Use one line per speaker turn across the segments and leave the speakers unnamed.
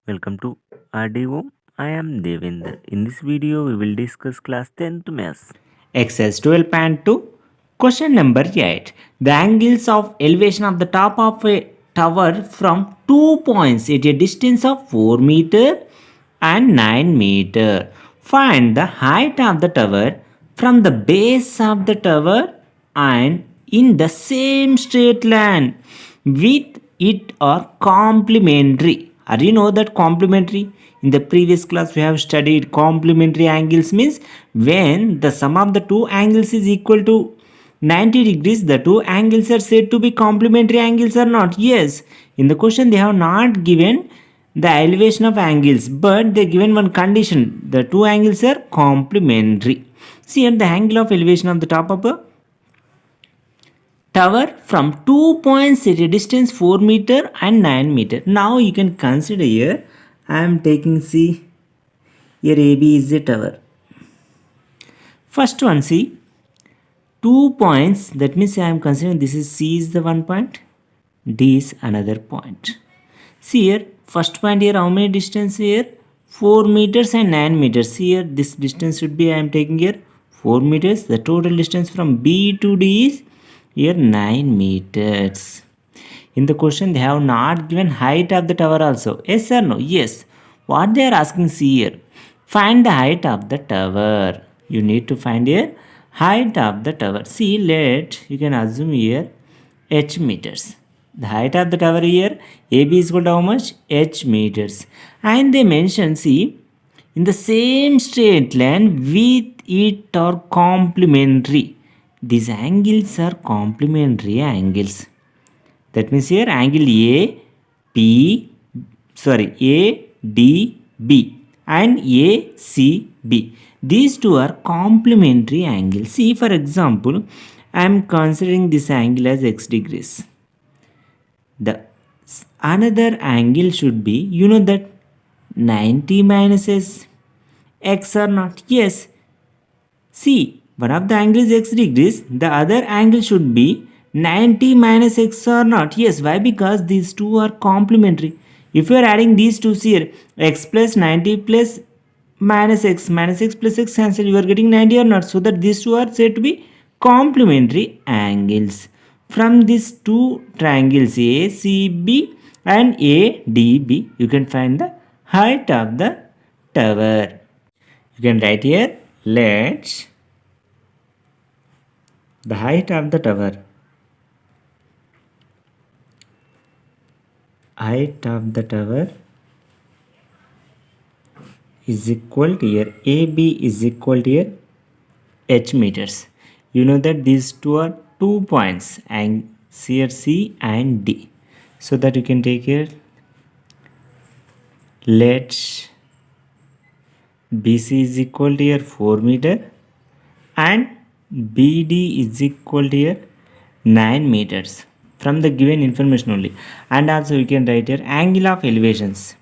Welcome to RDO. I am Devendra. In this video, we will discuss class 10th maths.
Exercise 12.2. Question number 8. The angles of elevation of the top of a tower from 2 points at a distance of 4 meter and 9 meter. Find the height of the tower from the base of the tower and in the same straight line with it are complementary. Are you know that complementary? In the previous class we have studied complementary angles means when the sum of the two angles is equal to 90 degrees, the two angles are said to be complementary angles or not? Yes. In the question they have not given the elevation of angles, but they given one condition: the two angles are complementary. See, at the angle of elevation of the top of a tower from 2 points at a distance 4 meter and 9 meter. Now you can consider here I am taking C. Here AB is a tower. First one, see, 2 points, that means I am considering this is C is the one point, D is another point. See here, first point here, how many distance here? 4 meters and 9 meters. Here this distance should be, I am taking here 4 meters. The total distance from B to D is here 9 meters. In the question they have not given height of the tower also. Yes or no? Yes. What they are asking, see here, find the height of the tower. You need to find here height of the tower. See, you can assume here h meters. The height of the tower here AB is equal to how much? H meters. And they mention, see, in the same straight line with it are complementary. These angles are complementary angles. That means here angle ADB and ACB. These two are complementary angles. See, for example, I am considering this angle as x degrees. The another angle should be, you know that 90 minus x or not? Yes. See, one of the angles is x degrees, the other angle should be 90 minus x or not? Yes. Why? Because these two are complementary. If you are adding these two here, x plus 90 plus minus x plus x cancel, you are getting 90 or not? So that these two are said to be complementary angles. From these two triangles ACB and ADB, you can find the height of the tower. You can write here, let the height of the tower is equal to here AB is equal to here h meters. You know that these two are 2 points and here C and D. So that you can take here, let BC is equal to here 4 meter and BD is equal to here 9 meters from the given information only. And also you can write here angle of elevations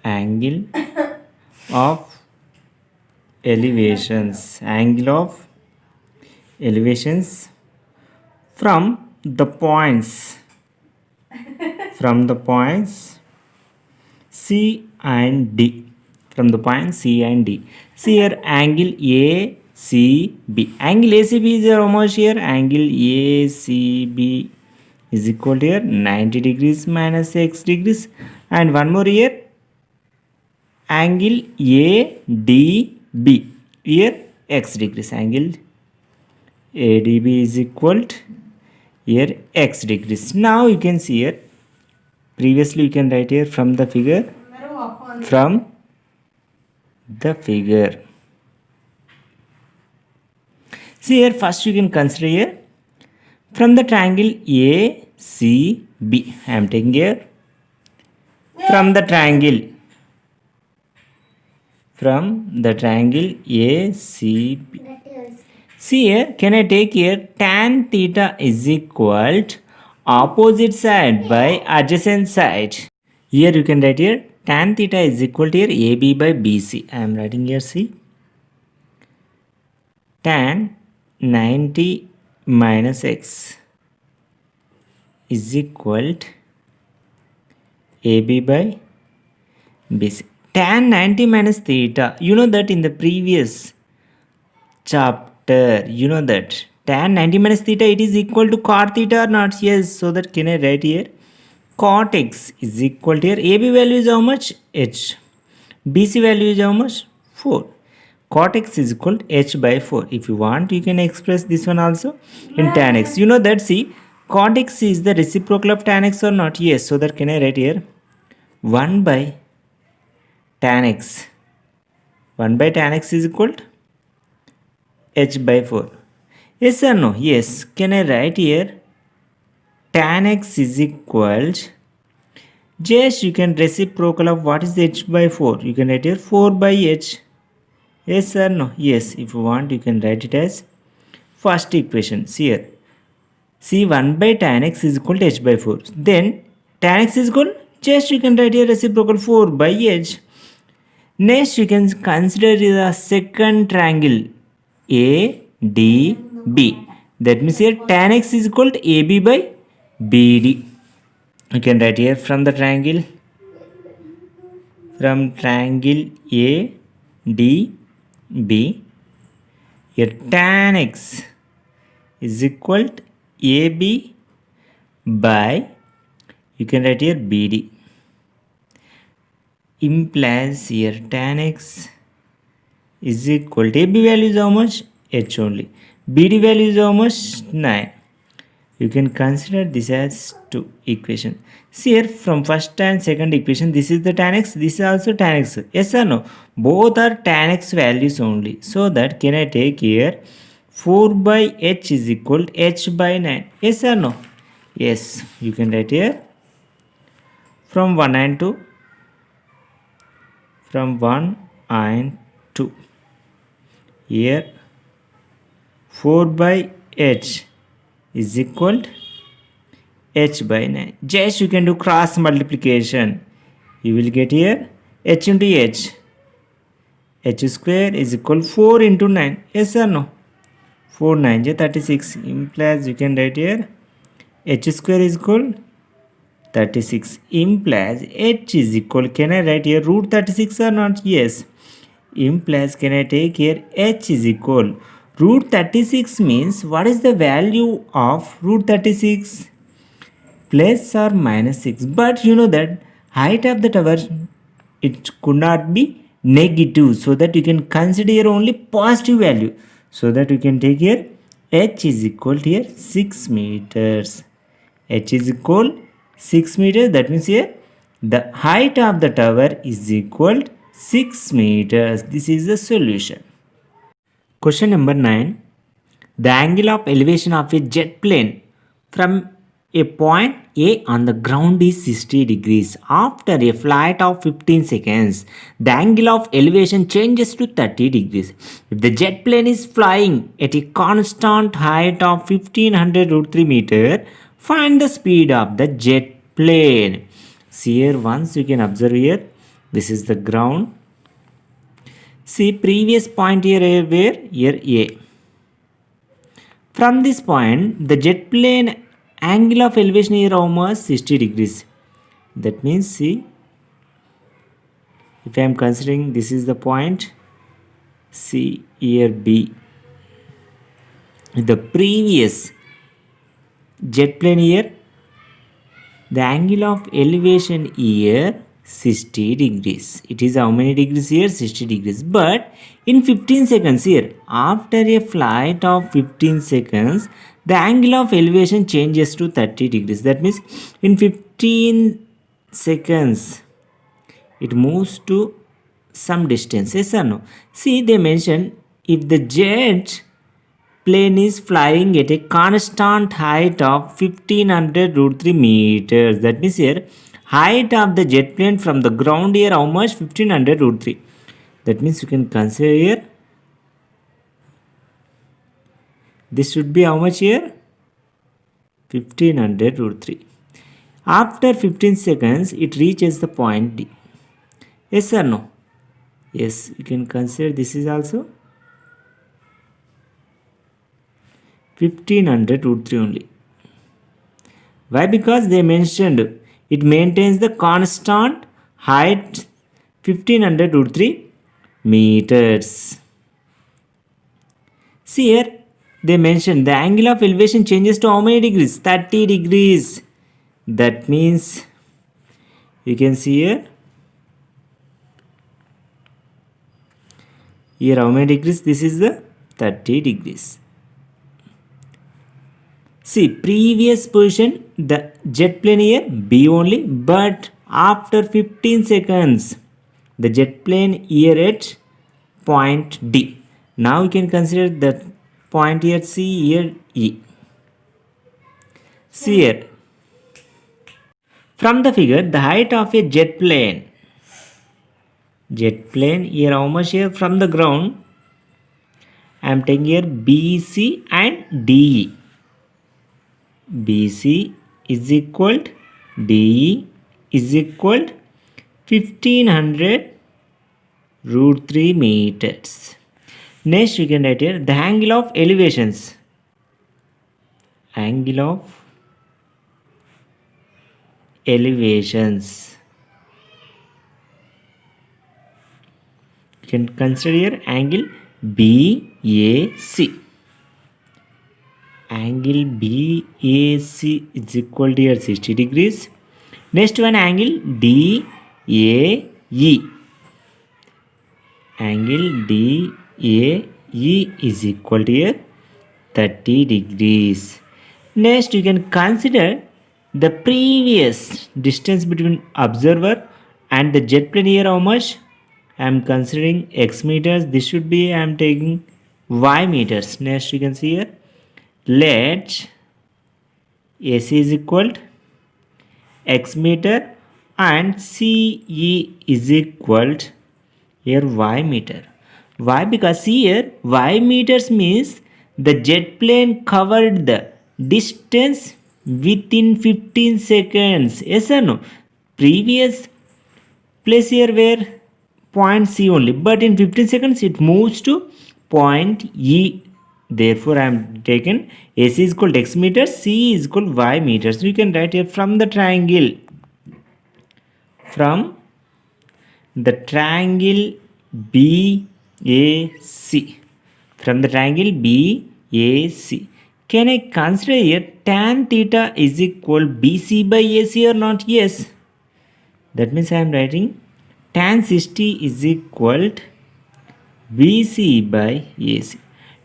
angle of elevations from the points C and D. From the point C and D. See here angle ACB. Angle ACB is how much here? Angle ACB is equal to here 90 degrees minus x degrees. And one more here, angle ADB. Here x degrees. Angle ADB is equal to here x degrees. Now you can see here, previously you can write here from the figure. See here, first you can consider here from the triangle ACB. I am taking here from the triangle ACB. See here, can I take here tan theta is equal to opposite side by adjacent side. Here you can write here tan theta is equal to here AB by BC. I am writing here, see, tan 90 minus x is equal to AB by BC. Tan 90 minus theta. You know that in the previous chapter, you know that tan 90 minus theta, it is equal to cot theta or not? Yes. So that can I write here? Cot x is equal to here. AB value is how much? H. BC value is how much? 4. Cot x is equal to h by 4. If you want, you can express this one also in tan x. You know that, see, cot x is the reciprocal of tan x or not? Yes. So that can I write here? 1 by tan x. 1 by tan x is equal to h by 4. Yes or no? Yes. Can I write here? Tan x is equal to, just you can reciprocal of what is h by 4. You can write here 4 by h. Yes or no? Yes. If you want, you can write it as first equation. See here. See, 1 by tan x is equal to h by 4. Then tan x is equal, just you can write here reciprocal 4 by h. Next, you can consider the second triangle ADB. That means here tan x is equal to AB by BD. You can write here from the triangle ADB. Here tan x is equal to AB by, you can write here BD. Implies here tan x is equal to, AB value is how much? H only. BD value is how much? 9. You can consider this as 2 equation. See here, from first and second equation, this is the tan x, this is also tan x. Yes or no? Both are tan x values only. So that can I take here 4 by h is equal to h by 9. Yes or no? Yes. You can write here from 1 and 2. From 1 and 2. Here 4 by h is equal to h by 9. Just you can do cross multiplication. You will get here h into h. H square is equal to 4 into 9. Yes or no? 4 9 36. Implies you can write here h square is equal 36. Implies h is equal, can I write here root 36 or not? Yes. Implies, can I take here h is equal root 36 means what is the value of root 36? Plus or minus 6. But you know that height of the tower, it could not be negative, so that you can consider only positive value. So that you can take here h is equal to here 6 meters. H is equal 6 meters. That means here the height of the tower is equal to 6 meters. This is the solution. Question number 9. The angle of elevation of a jet plane from a point A on the ground is 60 degrees. After a flight of 15 seconds, the angle of elevation changes to 30 degrees. If the jet plane is flying at a constant height of 1500 root 3 meter, find the speed of the jet plane. See here, once you can observe here, this is the ground. See previous point here where? Here A. From this point, the jet plane angle of elevation here almost 60 degrees. That means, see, if I am considering this is the point, see here B. The previous jet plane here, the angle of elevation here 60 degrees. It is how many degrees here? 60 degrees. But in 15 seconds here, after a flight of 15 seconds, the angle of elevation changes to 30 degrees. That means in 15 seconds, it moves to some distance. Yes or no? See, they mentioned if the jet plane is flying at a constant height of 1500 root 3 meters. That means here, height of the jet plane from the ground here, how much? 1500 root 3. That means you can consider here, this should be how much here? 1500 root 3. After 15 seconds, it reaches the point D. Yes or no? Yes, you can consider this is also 1500 root 3 only. Why? Because they mentioned it maintains the constant height 1500 root 3 meters. See here, they mentioned the angle of elevation changes to how many degrees? 30 degrees. That means you can see here. Here how many degrees? This is the 30 degrees. See, previous position, the jet plane here B only, but after 15 seconds, the jet plane here at point D. Now you can consider that point here C, here E. See here. From the figure, the height of a jet plane here how much here from the ground? I am taking here BC and DE. BC is equal to DE is equal to 1500 root 3 meters. Next you can write here the angle of elevations. Angle of elevations. You can consider here angle BAC. Angle BAC is equal to here 60 degrees. Next one angle DAE. Angle DAE is equal to here 30 degrees. Next you can consider the previous distance between observer and the jet plane here how much? I am considering x meters. This should be I am taking y meters. Next you can see here. Let AC is equal to x meter and CE is equal to here y meter. Why? Because here y meters means the jet plane covered the distance within 15 seconds. Yes or no? Previous place here where point C only, but in 15 seconds it moves to point E. Therefore I am taken AC is equal to x meters, C is equal to y meters. You can write here from the triangle BAC. From the triangle BAC. Can I consider here tan theta is equal BC by AC or not? Yes. That means I am writing tan 60 is equal to BC by AC.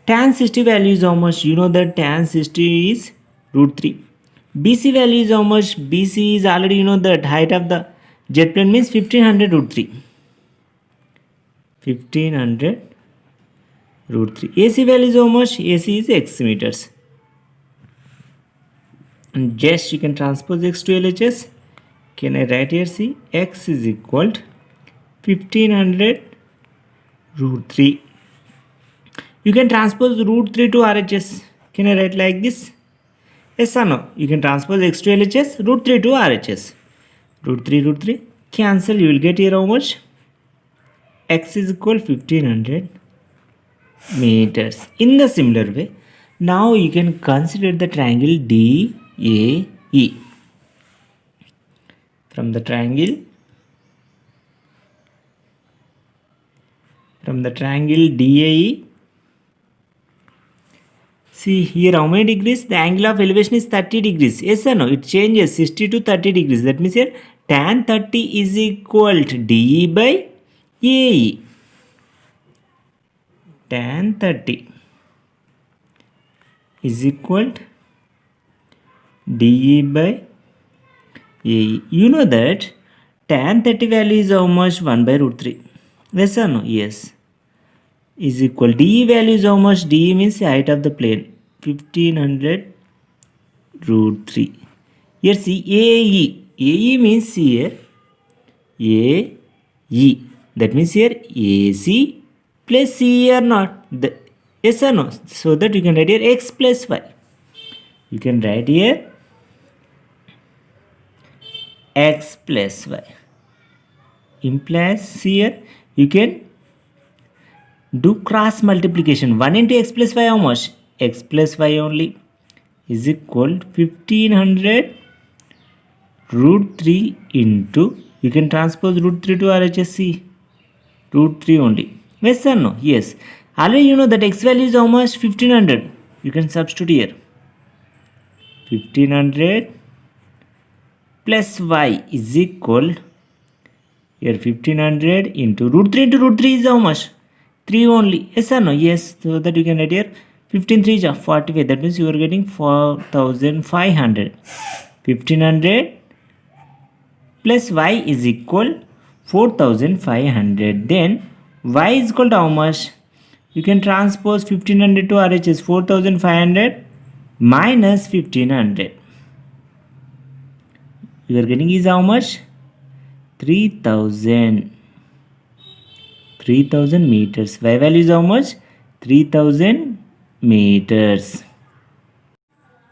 Tan 60 value is how much? You know that tan 60 is root 3. BC value is how much? BC is already you know that height of the jet plane means 1500 root 3. 1500 root 3. AC value is how much? AC is x meters. And just you can transpose x to LHS. Can I write here? See, x is equal to 1500 root 3. You can transpose root 3 to RHS. Can I write like this? Yes or no? You can transpose x to LHS, root 3 to RHS. Root 3. Cancel. You will get here how much? X is equal to 1500 meters. In the similar way, now you can consider the triangle DAE. From the triangle DAE, see here how many degrees? The angle of elevation is 30 degrees. Yes or no? It changes 60 to 30 degrees. That means here tan 30 is equal to DE by AE. Tan 30 is equal to DE by AE. You know that tan 30 value is how much? 1 by root 3. Yes or no? Yes. Is equal. DE value is how much? DE means the height of the plane. 1500 root 3. Here see AE. AE means here AE. That means here AC plus CE or not? Yes or no? So that you can write here x plus y. You can write here x plus y. Implies here you can do cross multiplication. 1 into x plus y how much? X plus y only is equal to 1500 root 3 into, you can transpose root 3 to RHS, root 3 only. Yes or no? Yes. Already you know that x value is how much? 1500. You can substitute here. 1500 plus y is equal, here 1500 into root 3 is how much? 3 only. Yes or no? Yes. So that you can write here 15 3 is 45. That means you are getting 4500. 1500 plus y is equal 4500. Then y is equal to how much? You can transpose 1500 to RHS. 4500 minus 1500. You are getting is how much? 3000. 3000 meters. Y value is how much? 3000 meters.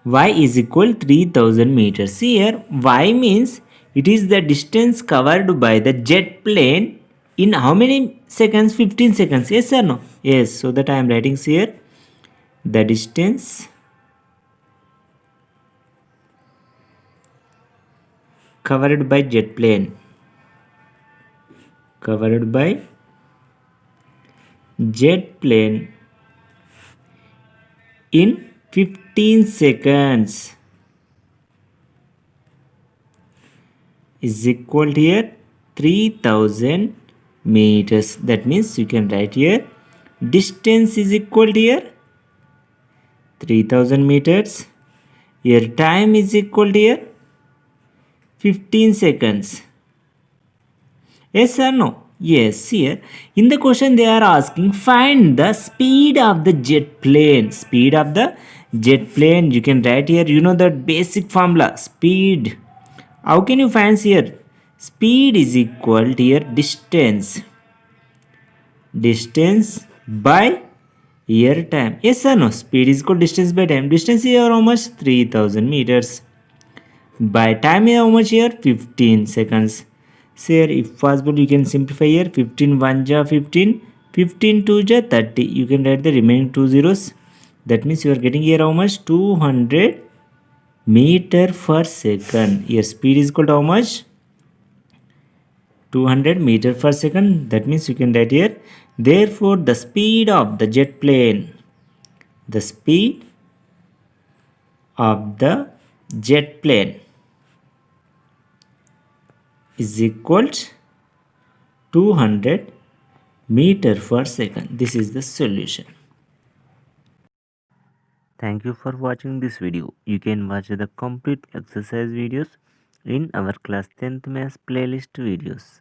Y is equal 3000 meters. Here y means it is the distance covered by the jet plane in how many seconds? 15 seconds. Yes or no? Yes. So that I am writing here the distance covered by jet plane. Covered by jet plane in 15 seconds is equal to here 3000 meters. That means you can write here distance is equal to here 3000 meters. Here time is equal to here 15 seconds. Yes or no? Yes. Here in the question they are asking find the speed of the jet plane. Speed of the jet plane. You can write here, you know the basic formula, speed. How can you find here? Speed is equal to here distance. Distance by here time. Yes or no? Speed is equal to distance by time. Distance here how much? 3000 meters. By time here how much here? 15 seconds. So here if possible you can simplify here. 15 1 ja 15. 15 2 ja 30. You can write the remaining two zeros. That means you are getting here how much? 200 meter per second. Here speed is equal to how much? 200 meter per second. That means you can write here, therefore the speed of the jet plane, the speed of the jet plane is equal to 200 meter per second. This is the solution.
Thank you for watching this video. You can watch the complete exercise videos in our class 10th maths playlist videos.